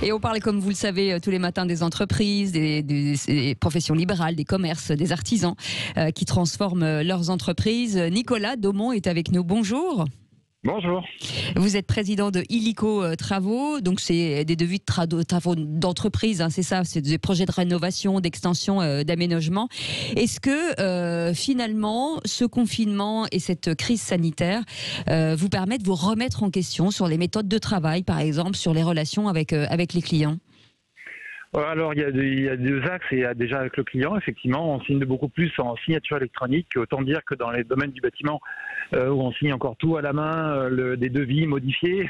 Et on parle, comme vous le savez, tous les matins des entreprises, des professions libérales, des commerces, des artisans qui transforment leurs entreprises. Nicolas Daumont est avec nous. Bonjour. Bonjour. Vous êtes président de Illico Travaux, donc c'est des devis de travaux d'entreprise, hein, c'est ça, c'est des projets de rénovation, d'extension, d'aménagement. Est-ce que finalement, ce confinement et cette crise sanitaire vous permettent de vous remettre en question sur les méthodes de travail, par exemple, sur les relations avec les clients ? Alors, il y a deux axes. Il y a déjà avec le client, effectivement, on signe beaucoup plus en signature électronique. Autant dire que dans les domaines du bâtiment, où on signe encore tout à la main, des devis modifiés.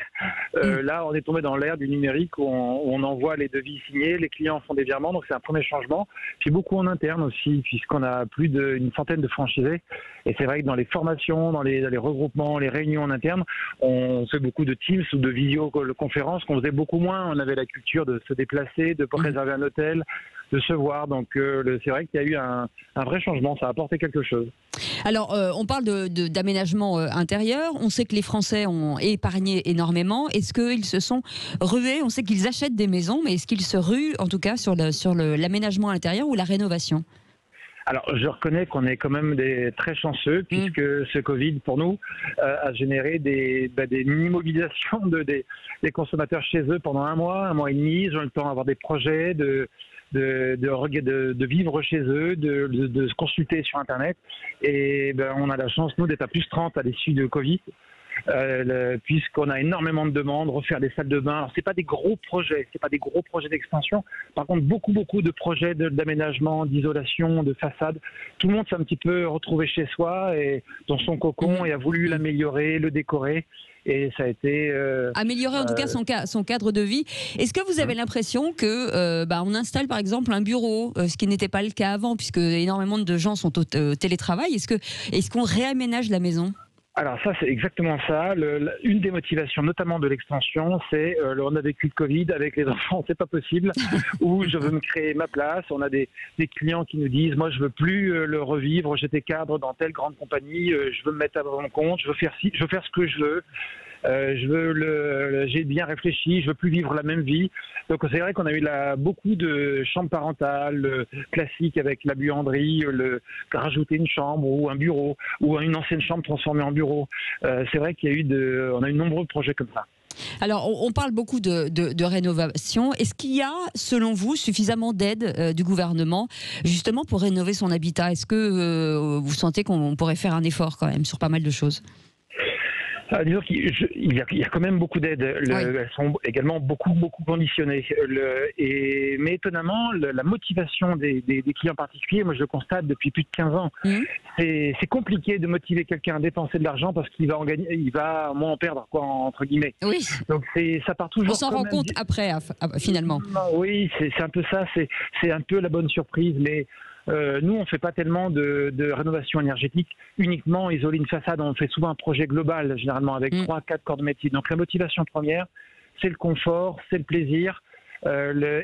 Là, on est tombé dans l'ère du numérique où on envoie les devis signés, les clients font des virements, donc c'est un premier changement. Puis beaucoup en interne aussi, puisqu'on a plus d'une centaine de franchisés. Et c'est vrai que dans les formations, dans les regroupements, les réunions en interne, on fait beaucoup de Teams ou de visioconférences qu'on faisait beaucoup moins. On avait la culture de se déplacer, de réserver un hôtel, de se voir. Donc c'est vrai qu'il y a eu un vrai changement, ça a apporté quelque chose. Alors, on parle d'aménagement intérieur. On sait que les Français ont épargné énormément. Est-ce qu'ils se sont rués ? On sait qu'ils achètent des maisons, mais est-ce qu'ils se ruent, en tout cas, sur l'aménagement intérieur ou la rénovation ? Alors, je reconnais qu'on est quand même très chanceux, puisque ce Covid, pour nous, a généré des mini-mobilisations des consommateurs chez eux pendant un mois et demi. Ils ont le temps d'avoir des projets, de vivre chez eux, de se consulter sur Internet. Et on a la chance, nous, d'être à plus 30 à l'issue de Covid. Puisqu'on a énormément de demandes, refaire des salles de bain. Alors, c'est pas des gros projets d'extension. Par contre, beaucoup de projets d'aménagement, d'isolation, de façade. Tout le monde s'est un petit peu retrouvé chez soi et dans son cocon et a voulu l'améliorer, le décorer. Et ça a été améliorer en tout cas son cadre de vie. Est-ce que vous avez l'impression que on installe par exemple un bureau, ce qui n'était pas le cas avant, puisque énormément de gens sont au télétravail. Est-ce qu'on réaménage la maison ? Alors ça, c'est exactement ça. Une des motivations, notamment de l'extension, c'est on a vécu le Covid avec les enfants, c'est pas possible. Ou je veux me créer ma place. On a des clients qui nous disent, moi je veux plus le revivre. J'étais cadre dans telle grande compagnie, je veux me mettre à mon compte, je veux faire ce que je veux. J'ai bien réfléchi, je veux plus vivre la même vie. Donc c'est vrai qu'on a eu beaucoup de chambres parentales classiques avec la buanderie, rajouter une chambre ou un bureau ou une ancienne chambre transformée en bureau. C'est vrai qu'il y a on a eu de nombreux projets comme ça. Alors, on parle beaucoup de rénovation. Est-ce qu'il y a, selon vous, suffisamment d'aide du gouvernement justement pour rénover son habitat ? Est-ce que vous sentez qu'on pourrait faire un effort quand même sur pas mal de choses ? Disons qu'il y a quand même beaucoup d'aides. Elles sont également beaucoup conditionnées. Mais étonnamment, la motivation des clients particuliers, moi je le constate depuis plus de 15 ans. C'est compliqué de motiver quelqu'un à dépenser de l'argent parce qu'il va en gagner, il va moins en perdre, quoi, entre guillemets. Oui. Donc ça part toujours. On s'en rend compte après, finalement. Oui, c'est un peu ça. C'est un peu la bonne surprise, mais. Nous, on ne fait pas tellement de rénovation énergétique, uniquement isoler une façade. On fait souvent un projet global, généralement avec 3-4 corps de métier. Donc la motivation première, c'est le confort, c'est le plaisir.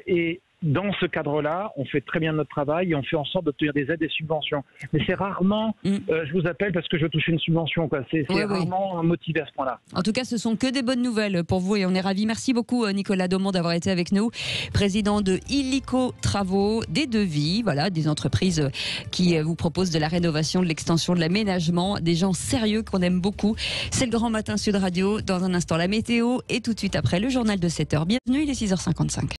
Et dans ce cadre-là, on fait très bien notre travail et on fait en sorte d'obtenir des aides et des subventions. Mais c'est rarement, je vous appelle parce que je veux toucher une subvention, quoi. C'est rarement motivé à ce point-là. En tout cas, ce sont que des bonnes nouvelles pour vous et on est ravis. Merci beaucoup Nicolas Daumont d'avoir été avec nous, président de Illico Travaux, des devis, voilà, des entreprises qui vous proposent de la rénovation, de l'extension, de l'aménagement, des gens sérieux qu'on aime beaucoup. C'est le Grand Matin Sud Radio. Dans un instant, la météo et tout de suite après le journal de 7h. Bienvenue, il est 6h55.